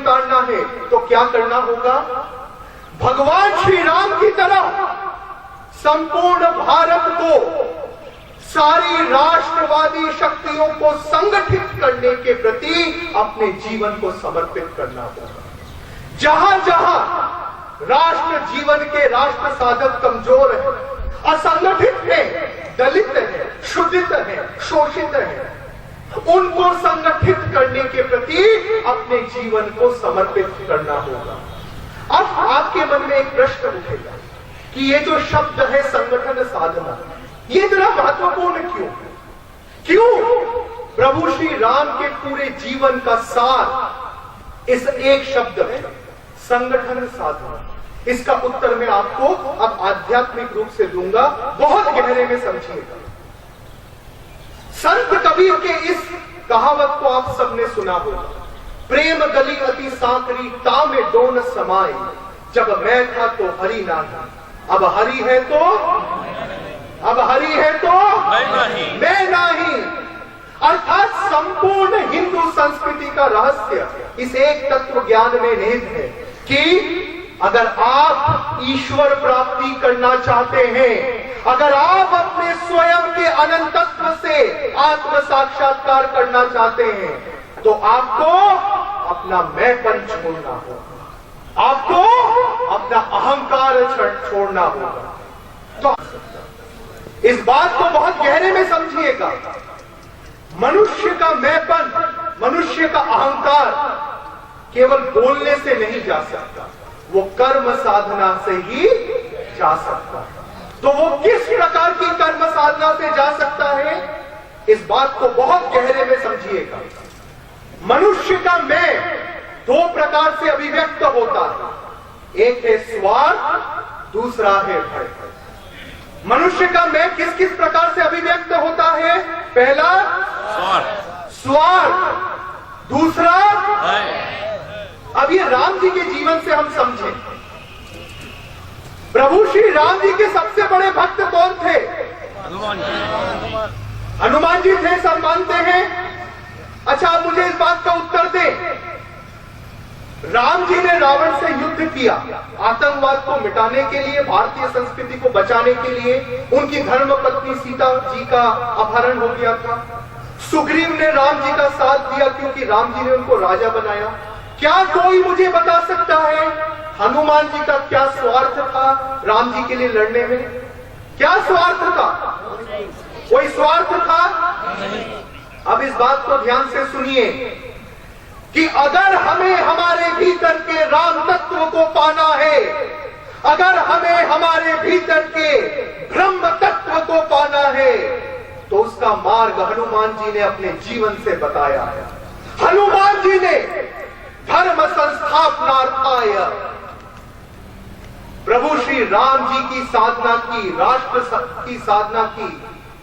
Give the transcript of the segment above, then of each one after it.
उतारना है तो क्या करना होगा? भगवान श्री राम की तरह संपूर्ण भारत को, सारी राष्ट्रवादी शक्तियों को संगठित करने के प्रति अपने जीवन को समर्पित करना होगा। जहां जहां राष्ट्र जीवन के राष्ट्र साधक कमजोर है, असंगठित है, दलित है, क्षुधित है, शोषित है, उनको संगठित करने के प्रति अपने जीवन को समर्पित करना होगा। अब आपके मन में एक प्रश्न उठेगा कि ये जो शब्द है संगठन साधना, ये इतना महत्वपूर्ण क्यों? क्यों प्रभु श्री राम के पूरे जीवन का सार इस एक शब्द में संगठन साधना? इसका उत्तर मैं आपको अब आध्यात्मिक रूप से दूंगा, बहुत गहरे में समझिएगा। संत कबीर के इस कहावत को आप सबने सुना होगा, प्रेम गली अति सांकरी तामे डोन समाए, जब मैं था तो हरि नाही, अब हरि है तो, अब हरि है तो मैं नहीं। अर्थात संपूर्ण हिंदू संस्कृति का रहस्य इस एक तत्व ज्ञान में निहित है कि अगर आप ईश्वर प्राप्ति करना चाहते हैं, अगर आप अपने स्वयं के अनंतत्व से आत्म साक्षात्कार करना चाहते हैं, तो आपको अपना मैंपन छोड़ना होगा, आपको अपना अहंकार छोड़ना होगा। तो इस बात को बहुत गहरे में समझिएगा। मनुष्य का मैंपन, मनुष्य का अहंकार केवल बोलने से नहीं जा सकता, वो कर्म साधना से ही जा सकता है। तो वो किस प्रकार की कर्म साधना से जा सकता है, इस बात को बहुत गहरे में समझिएगा। मनुष्य का मैं दो प्रकार से अभिव्यक्त होता है, एक है स्वार्थ, दूसरा है भय। मनुष्य का मैं किस किस प्रकार से अभिव्यक्त होता है? पहला स्वार्थ, दूसरा अब ये राम जी के जीवन से हम समझें। प्रभु श्री राम जी के सबसे बड़े भक्त कौन थे? हनुमान जी थे, सब मानते हैं। अच्छा, आप मुझे इस बात का उत्तर दें, राम जी ने रावण से युद्ध किया आतंकवाद को मिटाने के लिए, भारतीय संस्कृति को बचाने के लिए। उनकी धर्म पत्नी सीता जी का अपहरण हो गया था। सुग्रीव ने राम जी का साथ दिया क्योंकि राम जी ने उनको राजा बनाया। क्या कोई मुझे बता सकता है हनुमान जी का क्या स्वार्थ था राम जी के लिए लड़ने में? क्या स्वार्थ था? कोई स्वार्थ था? अब इस बात को ध्यान से सुनिए कि अगर हमें हमारे भीतर के राम तत्व को पाना है, अगर हमें हमारे भीतर के ब्रह्म तत्व को पाना है, तो उसका मार्ग हनुमान जी ने अपने जीवन से बताया है। हनुमान जी ने धर्म संस्थापनार्थाय प्रभु श्री राम जी की साधना की, राष्ट्र की साधना की।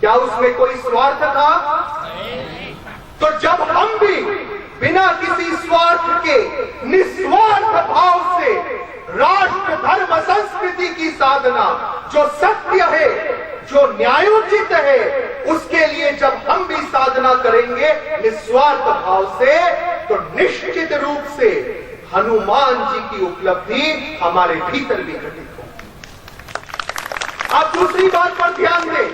क्या उसमें कोई स्वार्थ था? तो जब हम भी बिना किसी स्वार्थ के निस्वार्थ भाव से राष्ट्र धर्म संस्कृति की साधना, जो सत्य है, जो न्यायोचित है, उसके लिए जब हम भी साधना करेंगे निस्वार्थ भाव से, तो निश्चित रूप से हनुमान जी की उपलब्धि हमारे भीतर भी घटित हो। आप दूसरी बात पर ध्यान दें,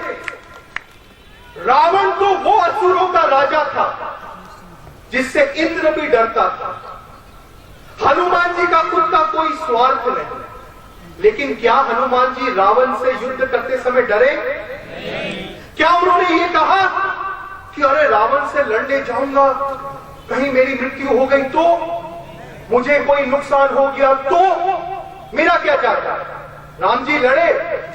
रावण तो वो असुरों का राजा था जिससे इंद्र भी डरता था। हनुमान जी का खुद का कोई स्वार्थ नहीं, लेकिन क्या हनुमान जी रावण से युद्ध करते समय डरे? क्या उन्होंने ये कहा कि अरे रावण से लड़ने जाऊंगा, कहीं मेरी मृत्यु हो गई तो, मुझे कोई नुकसान हो गया तो मेरा क्या जाता? राम जी लड़े,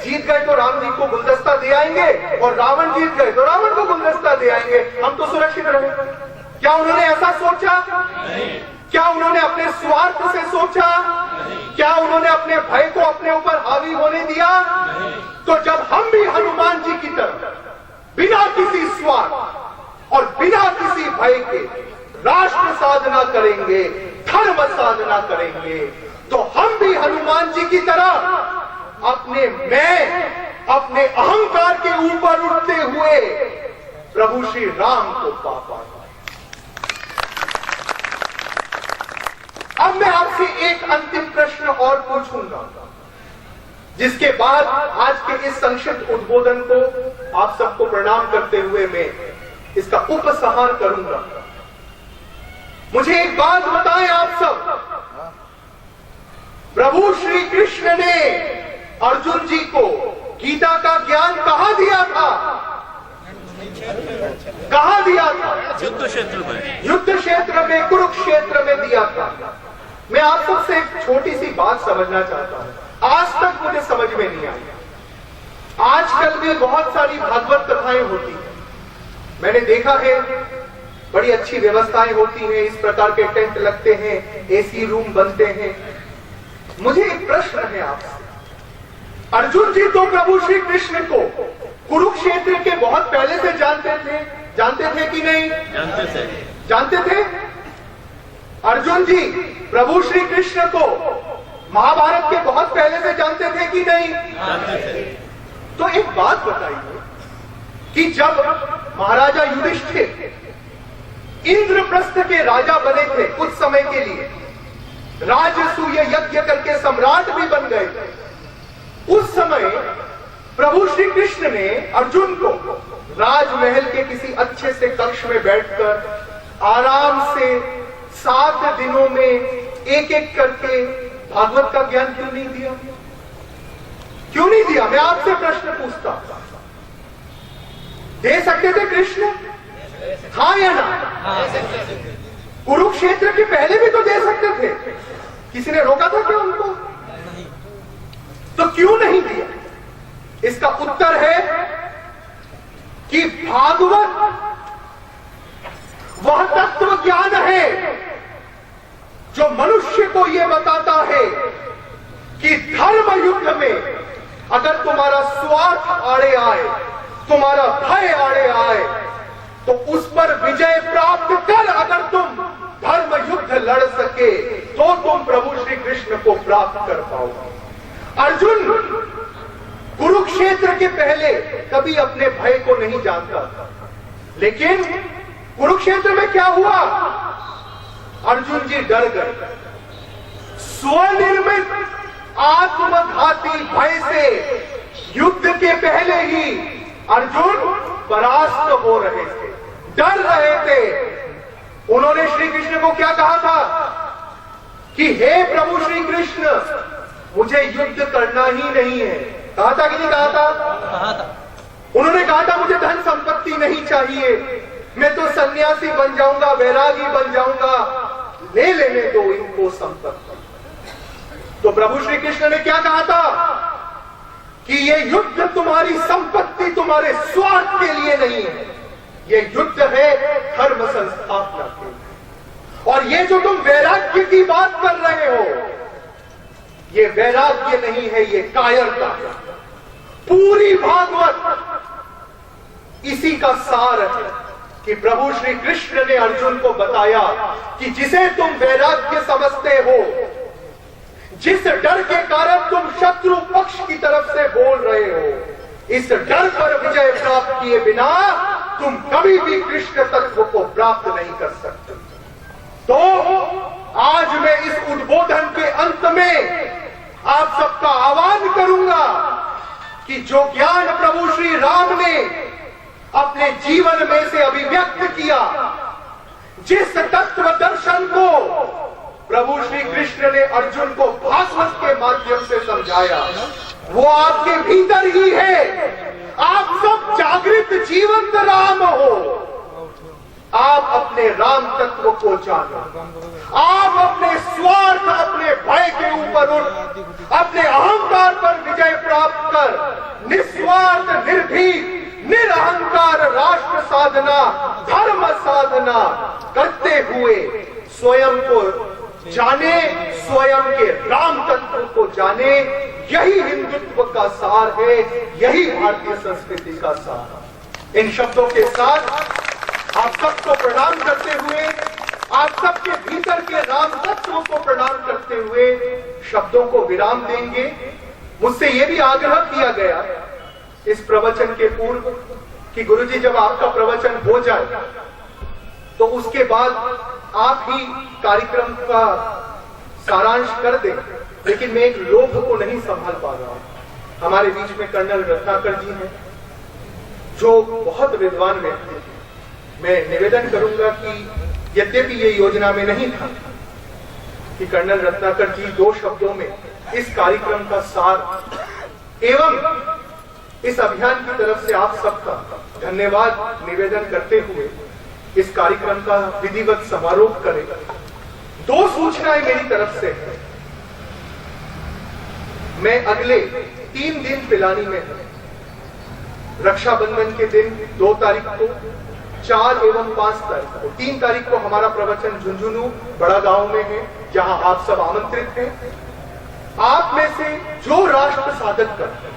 जीत गए तो राम जी को गुलदस्ता दे आएंगे, और रावण जीत गए तो रावण को गुलदस्ता दे आएंगे, हम तो सुरक्षित रहे। क्या उन्होंने ऐसा सोचा? क्या उन्होंने अपने स्वार्थ से सोचा? क्या उन्होंने अपने भय को अपने ऊपर हावी होने दिया? तो जब हम भी हनुमान जी की तरह बिना किसी स्वार्थ और बिना किसी भय के राष्ट्र साधना करेंगे, धर्म साधना करेंगे, तो हम भी हनुमान जी की तरह अपने मैं, अपने अहंकार के ऊपर उठते हुए प्रभु श्री राम को पा पाएंगे। अब आपसे एक अंतिम प्रश्न और पूछूंगा, जिसके बाद आज के इस संक्षिप्त उद्बोधन को आप सबको प्रणाम करते हुए मैं इसका उपसंहार करूंगा। मुझे एक बात बताएं आप सब, प्रभु श्री कृष्ण ने अर्जुन जी को गीता का ज्ञान कहां दिया था? कहां दिया था? युद्ध क्षेत्र में। युद्ध क्षेत्र में, कुरुक्षेत्र में दिया था। मैं आप सबसे एक छोटी सी बात समझना चाहता हूं, आज तक मुझे समझ में नहीं आई। आजकल भी बहुत सारी भागवत कथाएं होती हैं, मैंने देखा है बड़ी अच्छी व्यवस्थाएं होती हैं, इस प्रकार के टेंट लगते हैं, एसी रूम बनते हैं। मुझे एक प्रश्न है आपसे, अर्जुन जी तो प्रभु श्री कृष्ण को कुरुक्षेत्र के बहुत पहले से जानते थे कि नहीं? जानते थे। अर्जुन जी प्रभु श्री कृष्ण को महाभारत के बहुत पहले से जानते थे कि नहीं? जानते थे। तो एक बात बताइए कि जब महाराजा युधिष्ठिर इंद्रप्रस्थ के राजा बने थे, कुछ समय के लिए राजसूय यज्ञ करके सम्राट भी बन गए थे, उस समय प्रभु श्री कृष्ण ने अर्जुन को राजमहल के किसी अच्छे से कक्ष में बैठकर आराम से 7 दिनों में एक एक करके भागवत का ज्ञान क्यों नहीं दिया? क्यों नहीं दिया? मैं आपसे प्रश्न पूछता, दे सकते थे कृष्ण? हाँ या ना? कुरुक्षेत्र के पहले भी तो दे सकते थे, किसी ने रोका था क्या उनको? तो क्यों नहीं दिया? इसका उत्तर है कि भागवत वह तत्व ज्ञान है जो मनुष्य को यह बताता है कि धर्म युद्ध में अगर तुम्हारा स्वार्थ आड़े आए, तुम्हारा भय आड़े आए, तो उस पर विजय प्राप्त कर अगर तुम धर्म युद्ध लड़ सके तो तुम प्रभु श्री कृष्ण को प्राप्त कर पाओगे। अर्जुन कुरुक्षेत्र के पहले कभी अपने भय को नहीं जानता था, लेकिन कुरुक्षेत्र में क्या हुआ? अर्जुन जी डर गए। स्वनिर्मित आत्मघाती भय से युद्ध के पहले ही अर्जुन परास्त हो रहे थे, डर रहे थे। उन्होंने श्री कृष्ण को क्या कहा था कि हे प्रभु श्री कृष्ण, मुझे युद्ध करना ही नहीं है। कहा था कि नहीं कहा था? कहा था। उन्होंने कहा था मुझे धन संपत्ति नहीं चाहिए, मैं तो सन्यासी बन जाऊंगा, वैरागी बन जाऊंगा, ले लेने दो इनको संपत्ति। तो प्रभु श्री कृष्ण ने क्या कहा था कि ये युद्ध तुम्हारी संपत्ति, तुम्हारे स्वार्थ के लिए नहीं है, ये युद्ध है धर्म संस्थापना के लिए। और ये जो तुम वैराग्य की बात कर रहे हो, ये वैराग्य नहीं है, ये कायरता है। पूरी भागवत इसी का सार है कि प्रभु श्री कृष्ण ने अर्जुन को बताया कि जिसे तुम वैराग्य समझते हो, जिस डर के कारण तुम शत्रु पक्ष की तरफ से बोल रहे हो, इस डर पर विजय प्राप्त किए बिना तुम कभी भी कृष्ण तत्व को प्राप्त नहीं कर सकते। तो आज मैं इस उद्बोधन के अंत में आप सबका आह्वान करूंगा कि जो ज्ञान प्रभु श्री राम ने अपने जीवन में से अभिव्यक्त किया, जिस तत्व दर्शन को प्रभु श्री कृष्ण ने अर्जुन को भागवत के माध्यम से समझाया, वो आपके भीतर ही है। आप सब जागृत जीवंत राम हो। आप अपने राम तत्व को जानो, आप अपने स्वार्थ, अपने भय के ऊपर उठ अपने अहंकार पर विजय प्राप्त कर निस्वार्थ, निर्भीक, निरहंकार राष्ट्र साधना, धर्म साधना करते हुए स्वयं को जाने, स्वयं के राम तत्व को जाने। यही हिंदुत्व का सार है, यही भारतीय संस्कृति का सार। इन शब्दों के साथ आप सबको प्रणाम करते हुए, आप सबके भीतर के राम तत्व को प्रणाम करते हुए शब्दों को विराम देंगे। मुझसे यह भी आग्रह किया गया इस प्रवचन के पूर्व कि गुरुजी जब आपका प्रवचन हो जाए तो उसके बाद आप ही कार्यक्रम का सारांश कर दें, लेकिन मैं एक लोभ को नहीं संभाल पा रहा हूं। हमारे बीच में कर्नल रत्नाकर जी हैं, जो बहुत विद्वान व्यक्ति हैं। मैं निवेदन करूंगा कि यद्यपि ये योजना में नहीं था कि कर्नल रत्नाकर जी 2 शब्दों में इस कार्यक्रम का सार एवं इस अभियान की तरफ से आप सबका धन्यवाद निवेदन करते हुए इस कार्यक्रम का विधिवत समारोह करें। 2 सूचनाएं मेरी तरफ से है। मैं अगले 3 दिन पिलानी में हूं। रक्षाबंधन के दिन 2 तारीख को, 4 एवं 5 तारीख को। 3 तारीख को हमारा प्रवचन झुंझुनू बड़ा गांव में है, जहां आप सब आमंत्रित हैं। आप में से जो राष्ट्र साधक करते हैं,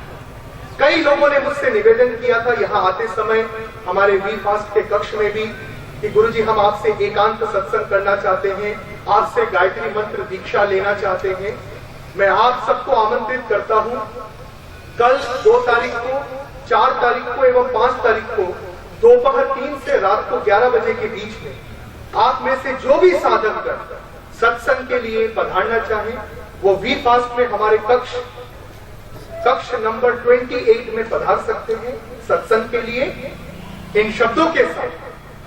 कई लोगों ने मुझसे निवेदन किया था यहां आते समय हमारे वी फास्ट के कक्ष में भी कि गुरुजी हम आपसे एकांत सत्संग करना चाहते हैं, आपसे गायत्री मंत्र दीक्षा लेना चाहते हैं। मैं आप सबको आमंत्रित करता हूं, कल 2 तारीख को, 4 तारीख को एवं 5 तारीख को दोपहर 3 से रात को 11 बजे के बीच में आप में से जो भी साधक कर सत्संग के लिए पधारना चाहें, वो वी फास्ट में हमारे कक्ष नंबर 28 में पधार सकते हैं सत्संग के लिए। इन शब्दों के साथ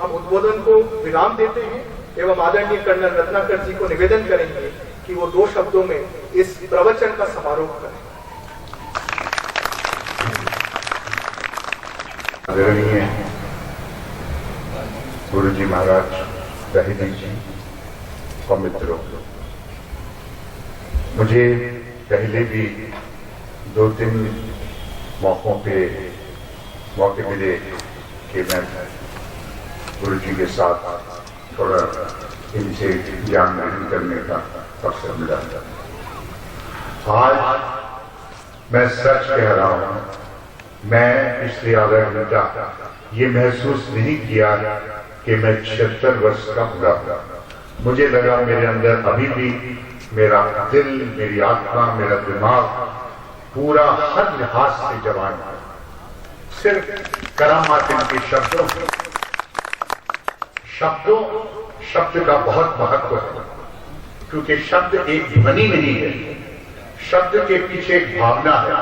हम उद्बोधन को विराम देते हैं एवं आदरणीय कर्नल रत्नाकर जी को निवेदन करेंगे कि वो 2 शब्दों में इस प्रवचन का समारोह करें। आदरणीय गुरुजी महाराज, दहीदी जी और मित्रों, मुझे पहले भी 2-3 मौके मिले कि मैं गुरुजी के साथ थोड़ा इनसे ज्ञान ग्रहण करने का अवसर मिला। आज मैं सच कह रहा हूं, मैं पिछले आधा घंटा ये महसूस नहीं किया कि मैं 76 वर्ष का हुआ। मुझे लगा मेरे अंदर अभी भी मेरा दिल, मेरी आत्मा, मेरा दिमाग पूरा हर लिहाज से जवान है। सिर्फ करामात के शब्द का बहुत महत्व है, क्योंकि शब्द एक ध्वनि नहीं है, शब्द के पीछे एक भावना है,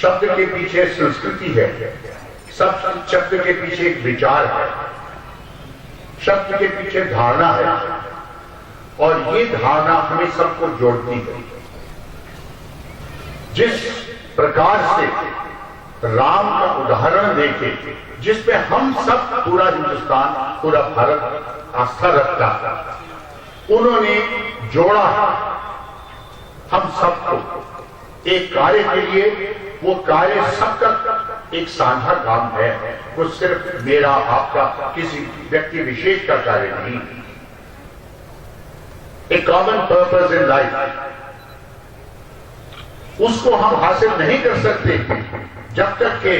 शब्द के पीछे संस्कृति है, शब्द के पीछे एक विचार है, शब्द के पीछे धारणा है, और ये धारणा हमें सबको जोड़ती है। जिस प्रकार से राम का उदाहरण देके, जिसमें हम सब पूरा हिंदुस्तान, पूरा भारत आस्था रखता था, उन्होंने जोड़ा हम सबको एक कार्य के लिए। वो कार्य सबका एक साझा काम है, वो सिर्फ मेरा आपका किसी व्यक्ति विशेष का कार्य नहीं। ए कॉमन पर्पस इन लाइफ, उसको हम हासिल नहीं कर सकते जब तक कि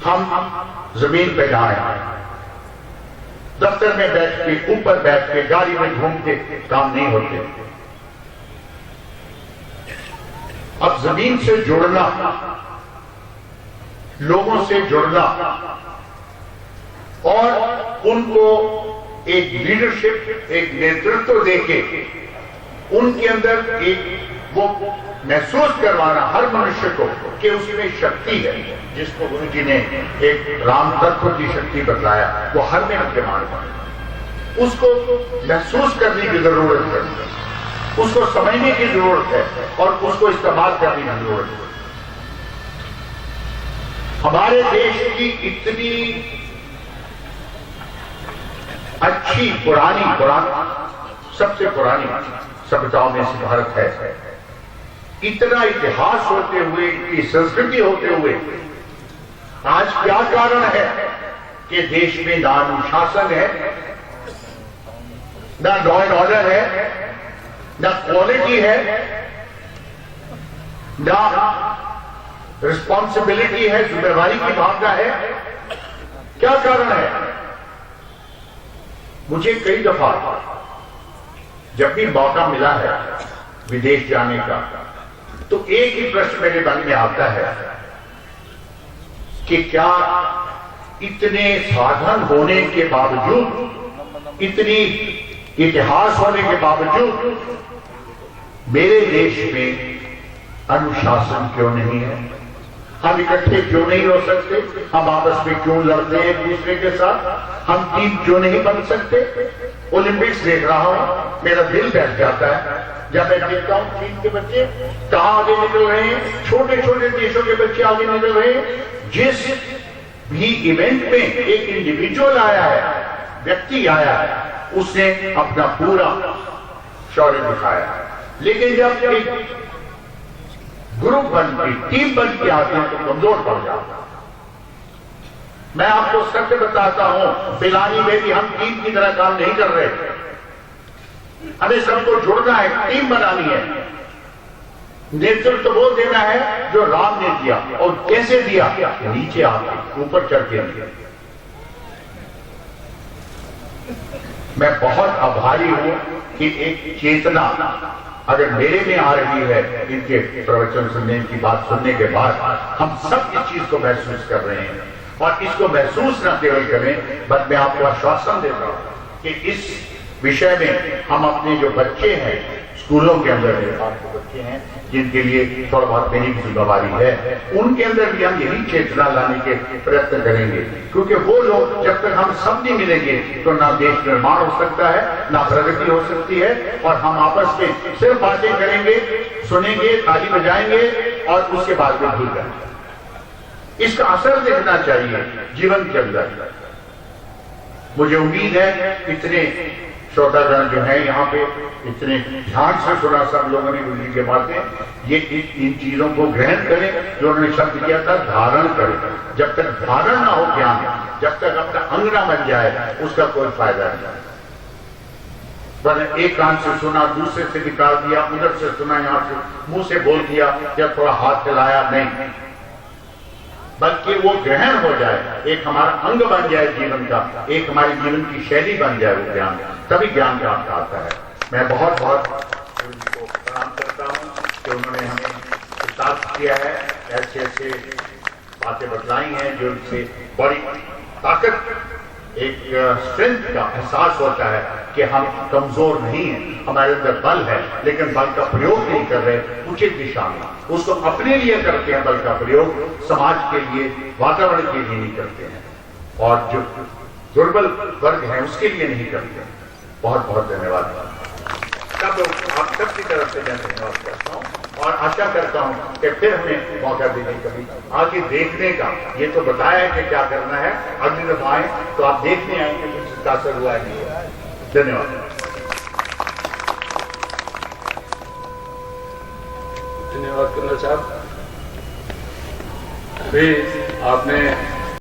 हम जमीन पे जाएं। दफ्तर में बैठ के, ऊपर बैठ के, गाड़ी में घूम के काम नहीं होते। अब जमीन से जुड़ना, लोगों से जुड़ना और उनको एक लीडरशिप, एक नेतृत्व देके उनके अंदर एक वो महसूस करवाना हर मनुष्य को कि उसमें शक्ति है, जिसको गुरु जी ने एक राम तत्व की शक्ति बतलाया, वो हर में विद्यमान है। उसको महसूस करने की जरूरत है, उसको समझने की जरूरत है और उसको इस्तेमाल करने की जरूरत है। हमारे देश की इतनी अच्छी पुरानी सबसे पुरानी सभ्यताओं में से भारत है। इतना इतिहास होते हुए, इतनी संस्कृति होते हुए, आज क्या कारण है कि देश में ना अनुशासन है, ना लॉ एंड ऑर्डर है, ना क्वालिटी है, ना रिस्पॉन्सिबिलिटी है, जिम्मेवारी की भावना है? क्या कारण है? मुझे कई दफा जब भी मौका मिला है विदेश जाने का, तो एक ही प्रश्न मेरे मन में आता है कि क्या इतने साधन होने के बावजूद, इतनी इतिहास होने के बावजूद मेरे देश में अनुशासन क्यों नहीं है? हम इकट्ठे क्यों नहीं हो सकते? हम आपस में क्यों लड़ते हैं एक दूसरे के साथ? हम टीम क्यों नहीं बन सकते? ओलंपिक्स देख रहा हूं, मेरा दिल बैठ जाता है जब मैं देखता हूं चीन के बच्चे कहां आगे निकल रहे हैं, छोटे छोटे देशों के बच्चे आगे निकल रहे हैं। जिस भी इवेंट में एक इंडिविजुअल आया है, व्यक्ति आया है, उसने अपना पूरा शौर्य दिखाया। लेकिन जब एक ग्रुप बन के, टीम बन के आते हैं तो कमजोर पड़ जाता है। मैं आपको सत्य बताता हूं, पिलानी में भी हम टीम की तरह काम नहीं कर रहे। हमें सबको जुड़ना है, टीम बनानी है। नेतृत्व तो वो देना है जो राम ने दिया, और कैसे दिया? नीचे आके, ऊपर चढ़ के दिया। मैं बहुत आभारी हूं कि एक चेतना अगर मेरे में आ रही है, इनके प्रवचन सुनने की बात सुनने के बाद हम सब इस चीज को महसूस कर रहे हैं। और इसको महसूस न केवल करें, बट मैं आपको आश्वासन देता हूं कि इस विषय में हम अपने जो बच्चे हैं स्कूलों के अंदर, जो बच्चे हैं जिनके लिए थोड़ा बहुत मेरी जिम्मेवारी है, उनके अंदर भी हम यही चेतना लाने के प्रयत्न करेंगे। क्योंकि वो लोग, जब तक हम सब नहीं मिलेंगे तो ना देश निर्माण हो सकता है, ना प्रगति हो सकती है। और हम आपस में सिर्फ बातें करेंगे, सुनेंगे, ताली बजाएंगे और उसके बाद में भूल जाएंगे। इसका असर देखना चाहिए जीवन के अंदर। मुझे उम्मीद है इतने श्रोतागण जो है यहाँ पे इतने ध्यान से सुना सब लोगों ने गुरु जी के बातें, ये इन चीजों को ग्रहण करें जो उन्होंने शब्द किया था, धारण करें। जब तक धारण ना हो ज्ञान, जब तक अपना अंग ना बन जाए, उसका कोई फायदा नहीं। एक कान से सुना, दूसरे से निकाल दिया, उधर से सुना, यहां से मुंह से बोल दिया या थोड़ा हाथ चलाया, नहीं, बल्कि वो ग्रहण हो जाए, एक हमारा अंग बन जाए जीवन का, एक हमारी जीवन की शैली बन जाए वो ज्ञान, तभी ज्ञान प्राप्त आता है। मैं बहुत बहुत गुरु जी को प्रणाम करता हूँ कि उन्होंने हमें साथ किया है, ऐसे ऐसे बातें बतलाई हैं जो इनसे बड़ी ताकत, एक स्ट्रेंथ का एहसास होता है कि हम कमजोर नहीं हैं, हमारे अंदर बल है, लेकिन बल का प्रयोग नहीं कर रहे उचित दिशा में। उसको अपने लिए करते हैं बल का प्रयोग, समाज के लिए, वातावरण के लिए नहीं करते हैं, और जो दुर्बल वर्ग है उसके लिए नहीं करते। बहुत बहुत धन्यवाद। आप सबकी तरफ से मैं धन्यवाद करता हूँ और आशा करता हूँ कि फिर हमें मौका देने कभी आगे देखने का। ये तो बताया है कि क्या करना है, अगली दफा आए तो आप देखने आएंगे कि इसका असर हुआ है नहीं हुआ। धन्यवाद। धन्यवाद कर्नल साहब। अभी आपने